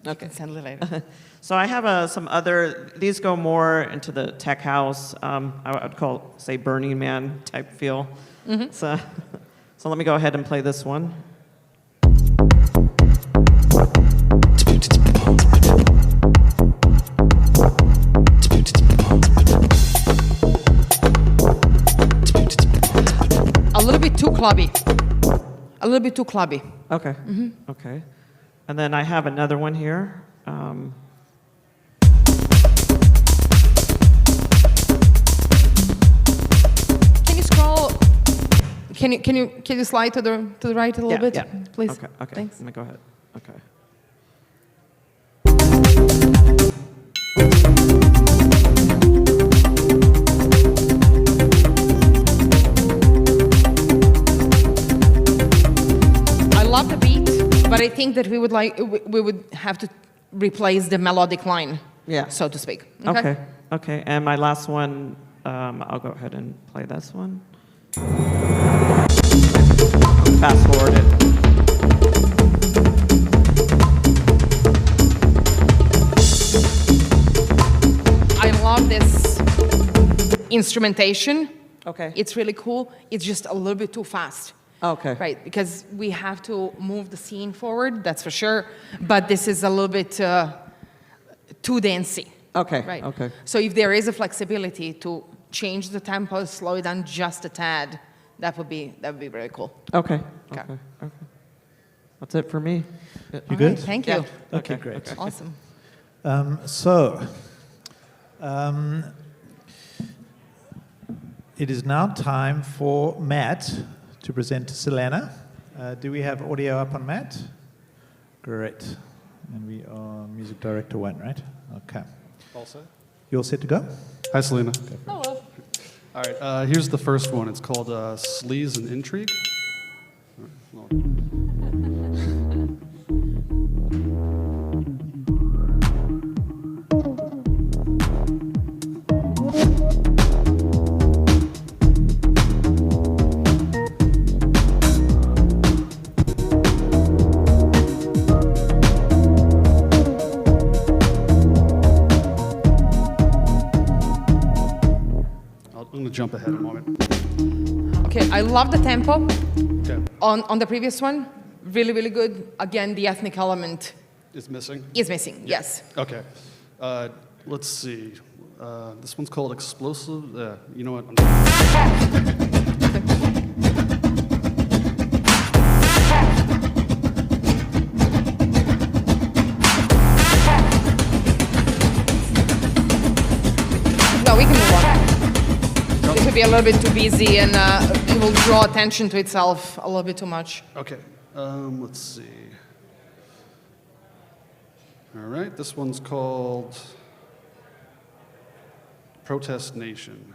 you Okay. can send it later. So I have some other. These go more into the tech house. I would call say Burning Man type feel. Mm-hmm. So let me go ahead and play this one. A little bit too clubby. A little bit too clubby. Okay. Okay. And then I have another one here. Can you scroll? Can you slide to the right a little bit, Yeah. please? Okay. Thanks. Let me go ahead. Okay. I love the beat, but I think that we would have to replace the melodic line, Yeah. so to speak. Okay. Okay. And my last one, I'll go ahead and play this one. Fast forward it. I love this instrumentation. Okay. It's really cool. It's just a little bit too fast. Okay. Right, because we have to move the scene forward, that's for sure, but this is a little bit too dancey. Okay. Right. Okay. So if there is a flexibility to change the tempo, slow it down just a tad, that would be very cool. Okay. Okay. Okay. Okay. That's it for me. You All good? right, thank you. Okay, great. Awesome. It is now time for Matt to present to Selena. Do we have audio up on Matt? Great. And we are music director 1, right? Okay. All set? You all set to go? Hi, Selena. Hello. All right, here's the first one. It's called Sleaze and Intrigue. All right, I'm going to jump ahead a moment. Okay, I love the tempo. Okay. On the previous one, really, really good. Again, the ethnic element It's missing? is missing, yes. Okay. Let's see. This one's called Explosive. You know what? No, we can move on. It could be a little bit too busy and it will draw attention to itself a little bit too much. Okay. Let's see. All right. This one's called Protest Nation.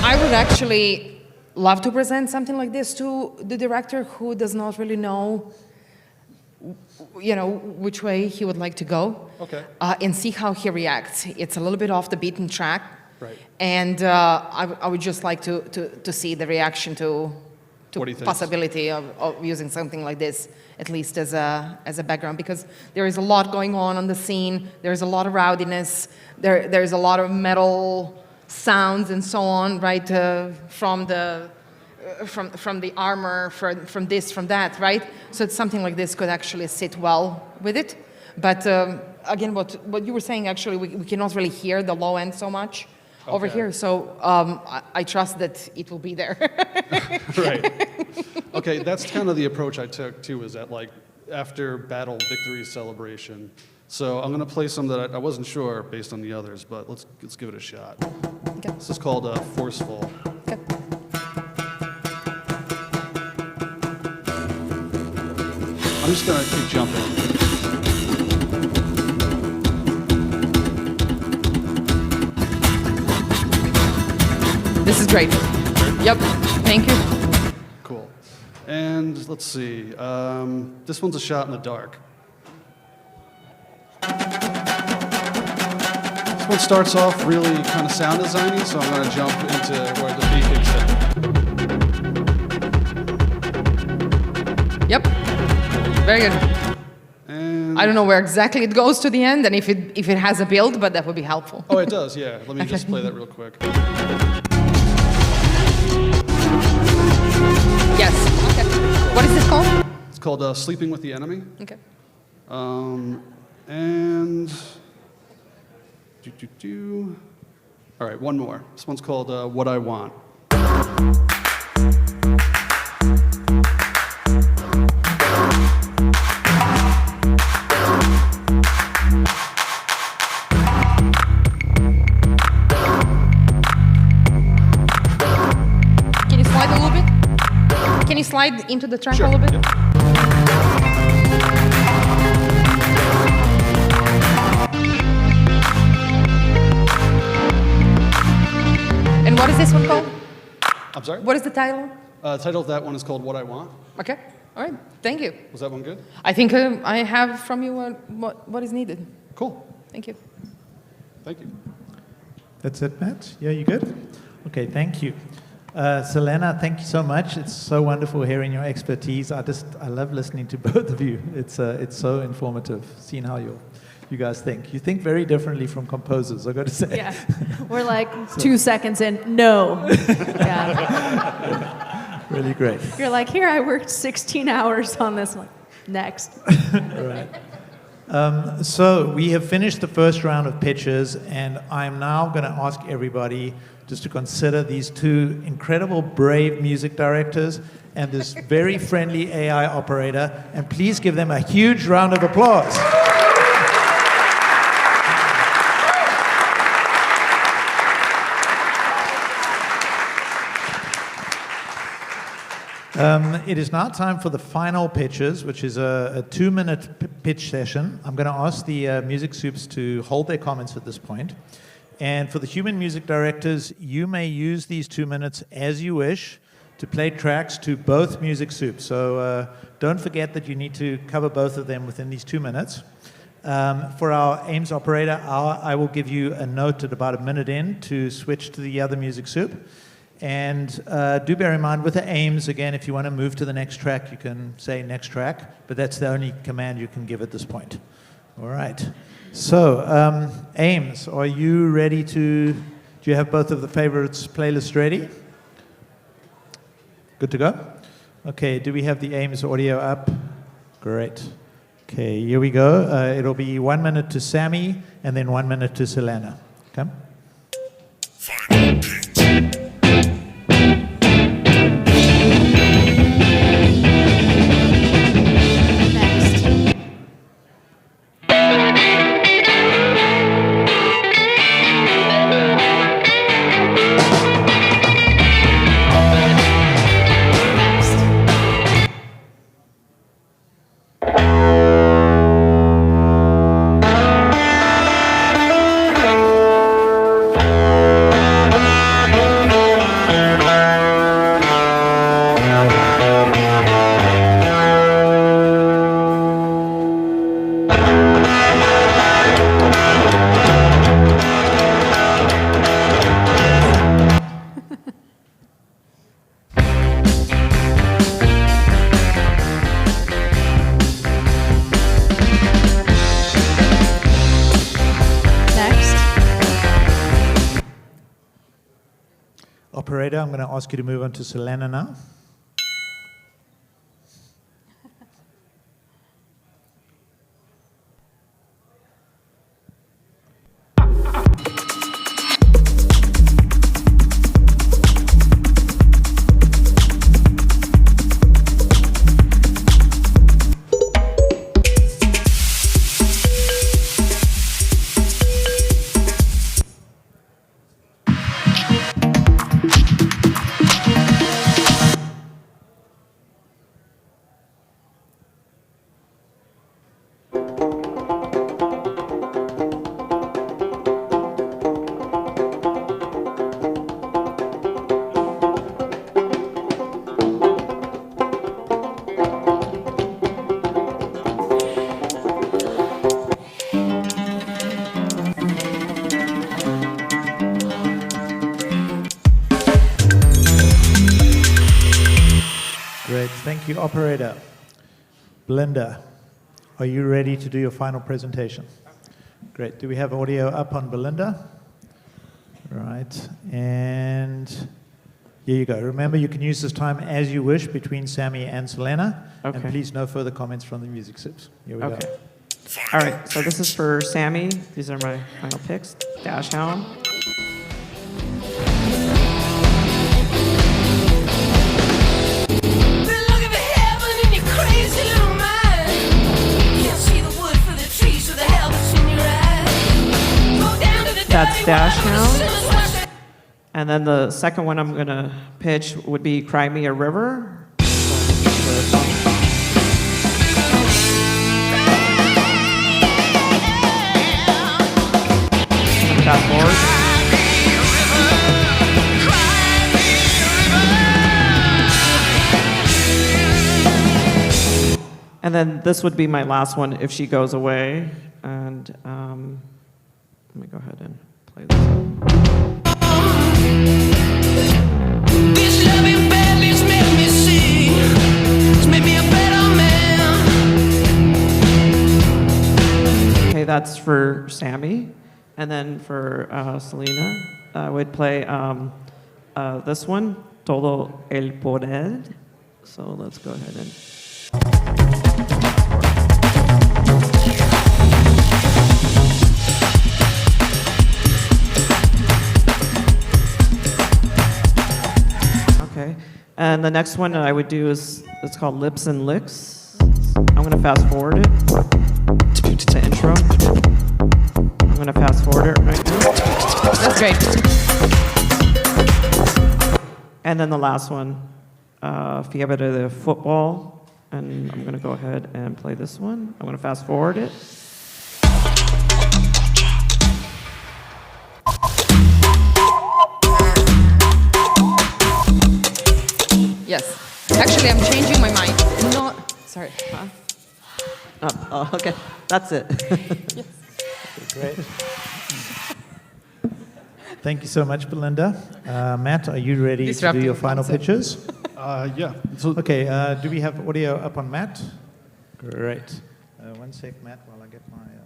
I would actually love to present something like this to the director who does not really know, which way he would like to go. Okay. And see how he reacts. It's a little bit off the beaten track. Right. And I would just like to see the reaction to What he thinks. possibility of using something like this, at least as a background, because there is a lot going on the scene. There's a lot of rowdiness. There's a lot of metal sounds and so on, right? From the armor, from this, from that, right? So it's something like this could actually sit well with it. But again, what you were saying, actually, we cannot really hear the low end so much over Okay. here. So I trust that it will be there. Right. Okay, that's kind of the approach I took too, is that like after battle victory celebration. So I'm going to play some that I wasn't sure based on the others, but let's give it a shot. Okay. This is called Forceful. Okay. I'm just going to keep jumping. This is great. Yep. Thank you. Cool. And let's see. This one's a shot in the dark. This one starts off really kind of sound designy, so I'm going to jump into where the beat kicks in. Yep. Very good. And I don't know where exactly it goes to the end, and if it has a build, but that would be helpful. oh, it does, yeah. Let me just play that real quick. Yes. Okay. What is this called? It's called Sleeping with the Enemy. Okay. And all right, one more. This one's called What I Want. Can you slide a little bit? Can you slide into the track Sure. a little bit? Yep. And what is this one called? I'm sorry? What is the title? The title of that one is called What I Want. Okay. All right, thank you. Was that one good? I think I have from you what is needed. Cool. Thank you. Thank you. That's it, Matt? Yeah, you good? Okay, thank you. Selena, thank you so much. It's so wonderful hearing your expertise. I love listening to both of you. It's so informative, seeing how you guys think. You think very differently from composers, I've got to say. Yeah. We're like 2 seconds in, no. Yeah. Really great. You're like, here, I worked 16 hours on this. I'm like, next. All right. So we have finished the first round of pitches, and I'm now going to ask everybody just to consider these two incredible, brave music directors and this very friendly AI operator, and please give them a huge round of applause. It is now time for the final pitches, which is a 2-minute pitch session. I'm going to ask the music supes to hold their comments at this point. And for the human music directors, you may use these 2 minutes as you wish to play tracks to both music supes. So don't forget that you need to cover both of them within these 2 minutes. For our AIMS operator, I will give you a note at about a minute in to switch to the other music supe. And do bear in mind with the AIMS, again, if you want to move to the next track, you can say next track, but that's the only command you can give at this point. All right. So, AIMS, are you ready do you have both of the favorites playlists ready? Good to go? Okay, do we have the AIMS audio up? Great. Okay, here we go. It'll be 1 minute to Sammy, and then 1 minute to Selena. Okay? Operator, I'm going to ask you to move on to Selena now. Great, thank you, operator. Belinda, are you ready to do your final presentation? Great, do we have audio up on Belinda? Right, and here you go. Remember, you can use this time as you wish between Sammy and Selena. Okay. And please, no further comments from the music sips. Here we go. All right, so this is for Sammy. These are my final picks. Dash Hound. That's Dash Hound. And then the second one I'm going to pitch would be Cry Me a River. Fast forward. And then this would be my last one if she goes away. And let me go ahead and play this. This loving baby's made me see. It's made me a better man. Okay, that's for Sammy. And then for Selena, I would play this one, Todo el Poder. So let's go ahead and... Okay, and the next one that I would do is, it's called Lips and Licks. I'm gonna fast forward it to the intro. I'm gonna fast forward it right now. That's great. And then the last one, Fiebre de Football. And I'm gonna go ahead and play this one. I'm gonna fast forward it. Yes. Actually, I'm changing my mind. No, sorry. Huh? Oh, okay, that's it. Great. Thank you so much, Belinda. Matt, are you ready to do Disrupting your final concept. pitches? Yeah. So Okay, do we have audio up on Matt? Great. One sec, Matt, while I get my... here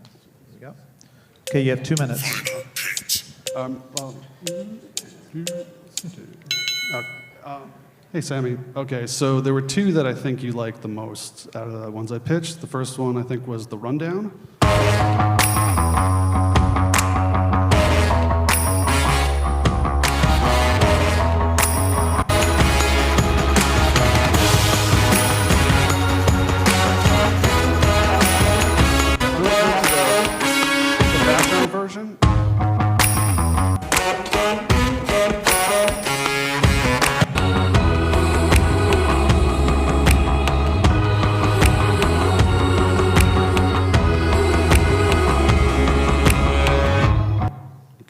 we go. Okay, you have 2 minutes. Hey, Sammy. Okay, so there were two that I think you liked the most out of the ones I pitched. The first one, I think, was The Rundown. The background version.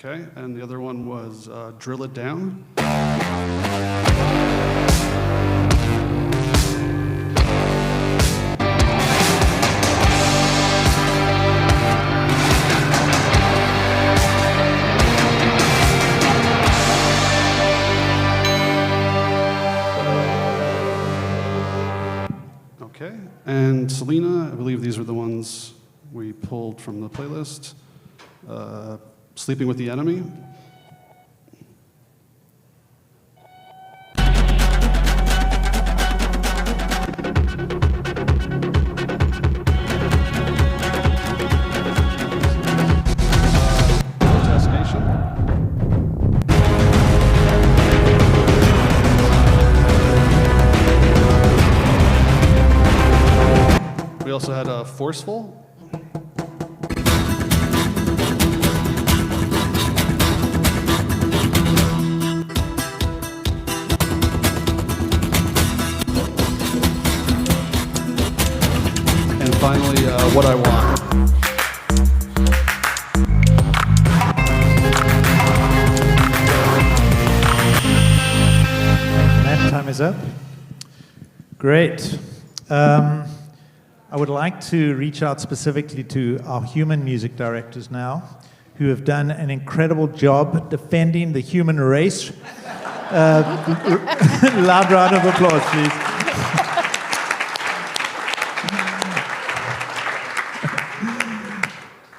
Okay, and the other one was Drill It Down. Okay, and Selena, I believe these were the ones we pulled from the playlist. Sleeping with the Enemy. Protest Nation. We also had Forceful. And finally, What I Want. Matt, time is up. Great. I would like to reach out specifically to our human music directors now, who have done an incredible job defending the human race. Loud round of applause, please.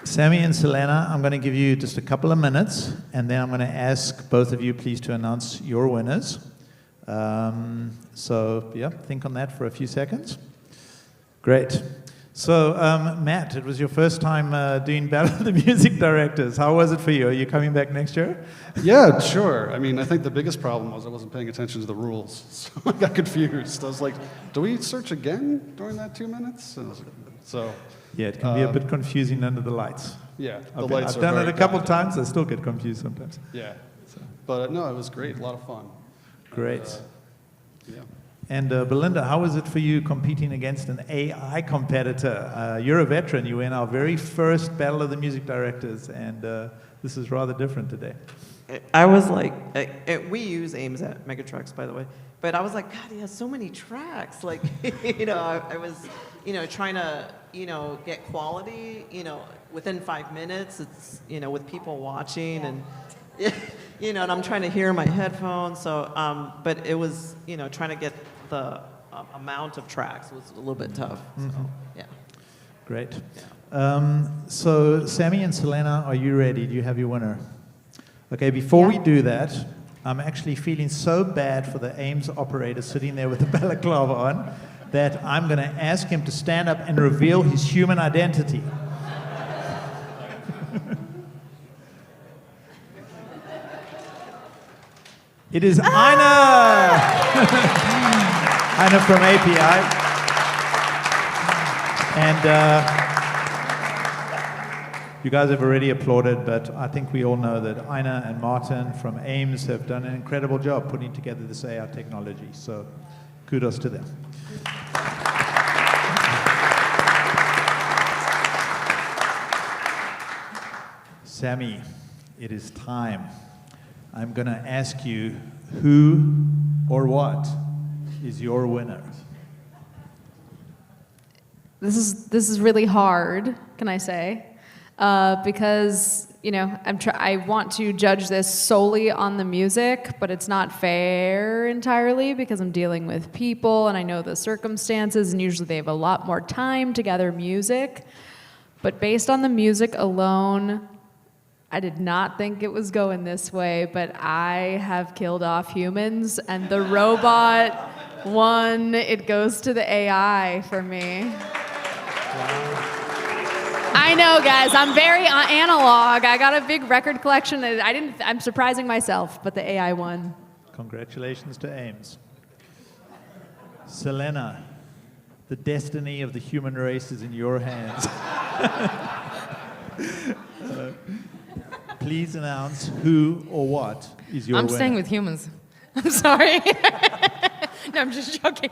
Sammy and Selena, I'm going to give you just a couple of minutes, and then I'm going to ask both of you please to announce your winners. Think on that for a few seconds. Great. So, Matt, it was your first time doing Battle of the Music Directors. How was it for you? Are you coming back next year? Yeah, sure. I mean, I think the biggest problem was I wasn't paying attention to the rules, so I got confused. I was like, do we search again during that 2 minutes? So, Yeah, it can be a bit confusing under the lights. yeah, the I've lights are done very it a couple of dominant. times. I still get confused sometimes. Yeah, but no, it was great. A lot of fun. Great. Yeah. And Belinda, how was it for you competing against an AI competitor? You're a veteran. You were in our very first Battle of the Music Directors, and this is rather different today. I was like, we use aims at Megatrax, by the way. But I was like, God, he has so many tracks. Like, I was trying to, get quality, within 5 minutes. It's, with people watching and, and I'm trying to hear my headphones. So, but it was, trying to get the amount of tracks was a little bit tough. So, yeah. Great. So, Sammy and Selena, are you ready? Do you have your winner? Okay, before we do that, I'm actually feeling so bad for the Ames operator sitting there with the balaclava on that I'm going to ask him to stand up and reveal his human identity. It is Ina! Ina from API. And you guys have already applauded, but I think we all know that Ina and Martin from Ames have done an incredible job putting together this AI technology. So kudos to them. Sammy, it is time. I'm going to ask you who or what is your winner? This is really hard, can I say? Because I want to judge this solely on the music, but it's not fair entirely because I'm dealing with people and I know the circumstances, and usually they have a lot more time to gather music. But based on the music alone, I did not think it was going this way, but I have killed off humans, and the robot won. It goes to the AI for me. I know, guys. I'm very analog. I got a big record collection. I'm surprising myself, but the AI won. Congratulations to Ames. Selena, the destiny of the human race is in your hands. Please announce who or what is your winner. I'm staying with humans. I'm sorry. No, I'm just joking.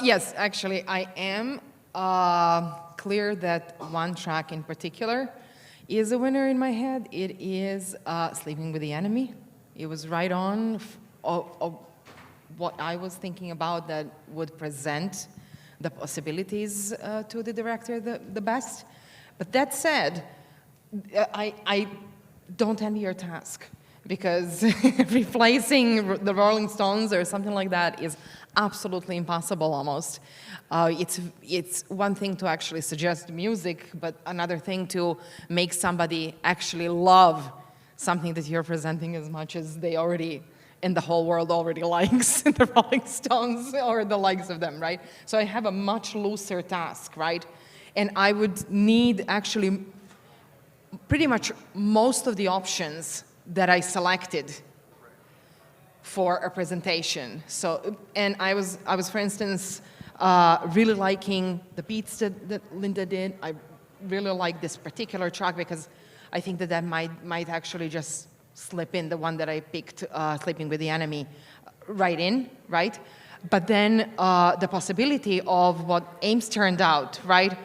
Yes, actually, I am clear that one track in particular is a winner in my head. It is Sleeping with the Enemy. It was right on of what I was thinking about that would present the possibilities to the director the best. But that said, I don't envy your task, because replacing the Rolling Stones or something like that is absolutely impossible almost. It's one thing to actually suggest music, but another thing to make somebody actually love something that you're presenting as much as they already, and the whole world already likes the Rolling Stones or the likes of them, right? So I have a much looser task, right? And I would need actually pretty much most of the options that I selected for a presentation. So, and I was for instance, really liking the beats that Linda did. I really like this particular track because I think that might actually just slip in, the one that I picked, Sleeping with the Enemy, right? But then the possibility of what Ames turned out, right?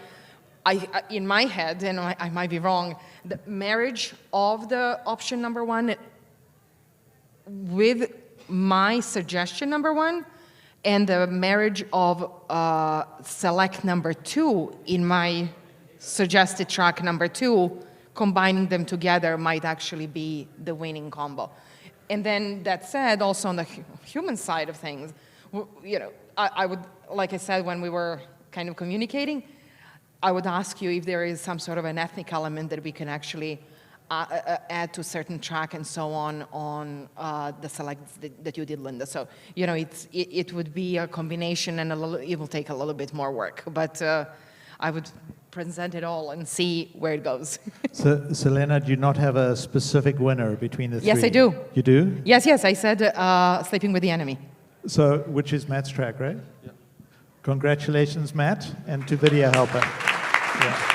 In my head, and I might be wrong, the marriage of the option number one with my suggestion number one, and the marriage of select number two in my suggested track number two, combining them together might actually be the winning combo. And then that said, also on the human side of things, I would, like I said, when we were kind of communicating, I would ask you if there is some sort of an ethnic element that we can actually add to a certain track and so on the selects that you did, Linda. So, it would be a combination, and it will take a little bit more work. But I would present it all and see where it goes. So, Selena, do you not have a specific winner between the three? Yes, I do. You do? Yes, I said Sleeping with the Enemy. So, which is Matt's track, right? Yeah. Congratulations, Matt, and to Videohelper. Yeah.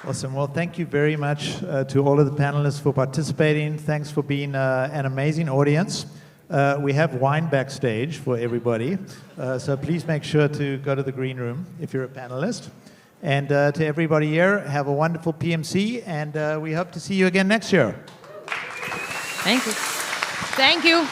Awesome. Well, thank you very much to all of the panelists for participating. Thanks for being an amazing audience. We have wine backstage for everybody, so please make sure to go to the green room if you're a panelist. And to everybody here, have a wonderful PMC, and we hope to see you again next year. Thank you. Thank you.